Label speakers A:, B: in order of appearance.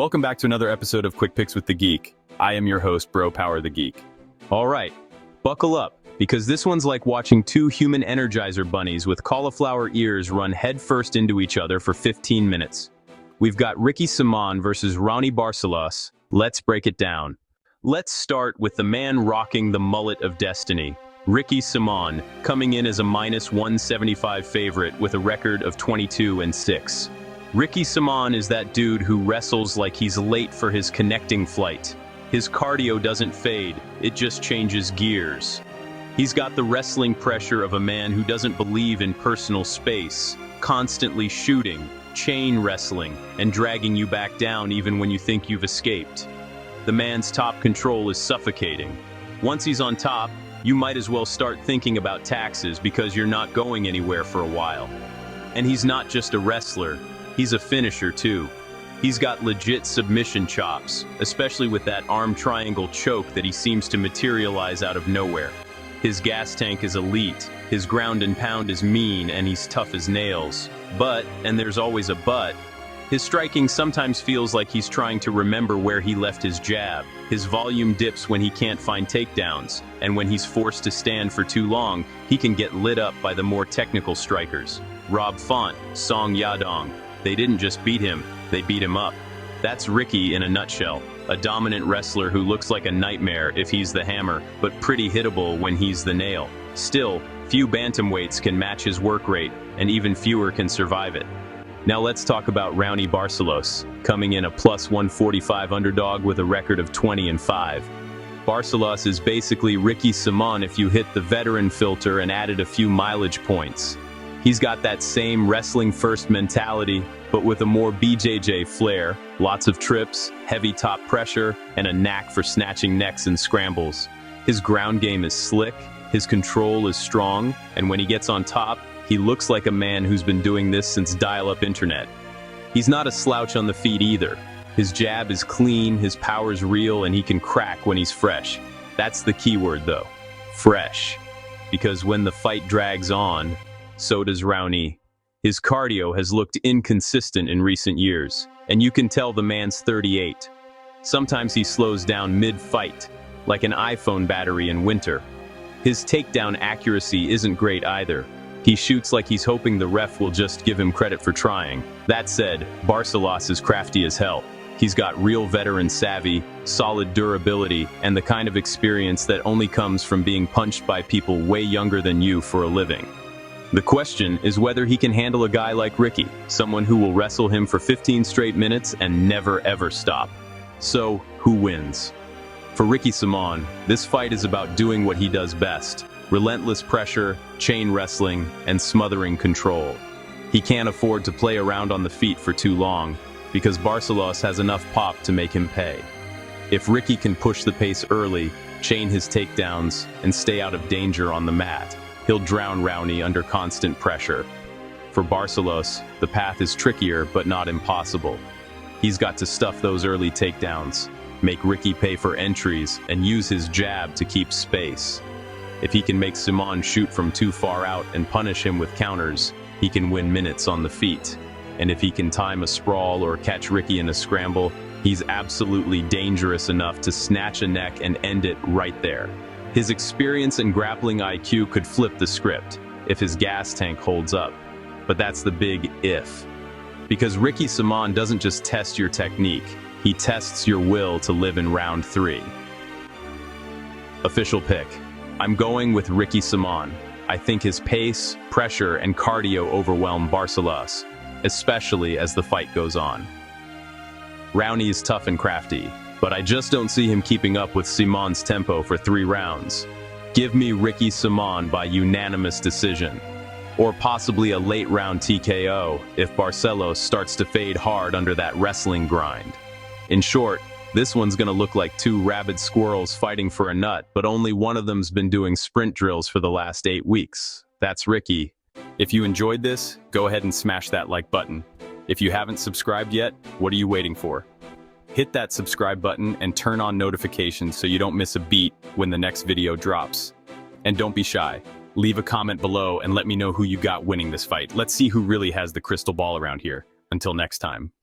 A: Welcome back to another episode of Quick Picks with the Geek. I am your host, Bro Power the Geek. Alright, buckle up, because this one's like watching two human Energizer bunnies with cauliflower ears run headfirst into each other for 15 minutes. We've got Ricky Simone versus Raoni Barcelos. Let's break it down. Let's start with the man rocking the mullet of destiny, Ricky Simone, coming in as a -175 favorite with a record of 22-6. Ricky Simone is that dude who wrestles like he's late for his connecting flight. His cardio doesn't fade, it just changes gears. He's got the wrestling pressure of a man who doesn't believe in personal space, constantly shooting, chain wrestling, and dragging you back down even when you think you've escaped. The man's top control is suffocating. Once he's on top, you might as well start thinking about taxes because you're not going anywhere for a while. And he's not just a wrestler, he's a finisher too. He's got legit submission chops, especially with that arm triangle choke that he seems to materialize out of nowhere. His gas tank is elite, his ground and pound is mean, and he's tough as nails. But, and there's always a but, his striking sometimes feels like he's trying to remember where he left his jab. His volume dips when he can't find takedowns, and when he's forced to stand for too long, he can get lit up by the more technical strikers. Rob Font, Song Yadong. They didn't just beat him, they beat him up. That's Ricky in a nutshell. A dominant wrestler who looks like a nightmare if he's the hammer, but pretty hittable when he's the nail. Still, few bantamweights can match his work rate, and even fewer can survive it. Now let's talk about Raoni Barcelos, coming in a +145 underdog with a record of 20-5. Barcelos is basically Ricky Simone if you hit the veteran filter and added a few mileage points. He's got that same wrestling-first mentality, but with a more BJJ flair, lots of trips, heavy top pressure, and a knack for snatching necks and scrambles. His ground game is slick, his control is strong, and when he gets on top, he looks like a man who's been doing this since dial-up internet. He's not a slouch on the feet either. His jab is clean, his power's real, and he can crack when he's fresh. That's the key word though, fresh. Because when the fight drags on, so does Raoni. His cardio has looked inconsistent in recent years, and you can tell the man's 38. Sometimes he slows down mid-fight, like an iPhone battery in winter. His takedown accuracy isn't great either. He shoots like he's hoping the ref will just give him credit for trying. That said, Barcelos is crafty as hell. He's got real veteran savvy, solid durability, and the kind of experience that only comes from being punched by people way younger than you for a living. The question is whether he can handle a guy like Ricky, someone who will wrestle him for 15 straight minutes and never ever stop. So, who wins? For Ricky Simone, this fight is about doing what he does best. Relentless pressure, chain wrestling, and smothering control. He can't afford to play around on the feet for too long, because Barcelos has enough pop to make him pay. If Ricky can push the pace early, chain his takedowns, and stay out of danger on the mat, he'll drown Raoni under constant pressure. For Barcelos, the path is trickier but not impossible. He's got to stuff those early takedowns, make Ricky pay for entries, and use his jab to keep space. If he can make Simone shoot from too far out and punish him with counters, he can win minutes on the feet. And if he can time a sprawl or catch Ricky in a scramble, he's absolutely dangerous enough to snatch a neck and end it right there. His experience and grappling IQ could flip the script, if his gas tank holds up. But that's the big if. Because Ricky Simone doesn't just test your technique, he tests your will to live in round 3. Official pick. I'm going with Ricky Simone. I think his pace, pressure, and cardio overwhelm Barcelos, especially as the fight goes on. Raoni is tough and crafty, but I just don't see him keeping up with Simone's tempo for 3 rounds. Give me Ricky Simone by unanimous decision. Or possibly a late round TKO if Barcelos starts to fade hard under that wrestling grind. In short, this one's gonna look like 2 rabid squirrels fighting for a nut, but only one of them's been doing sprint drills for the last 8 weeks. That's Ricky. If you enjoyed this, go ahead and smash that like button. If you haven't subscribed yet, what are you waiting for? Hit that subscribe button and turn on notifications so you don't miss a beat when the next video drops. And don't be shy. Leave a comment below and let me know who you got winning this fight. Let's see who really has the crystal ball around here. Until next time.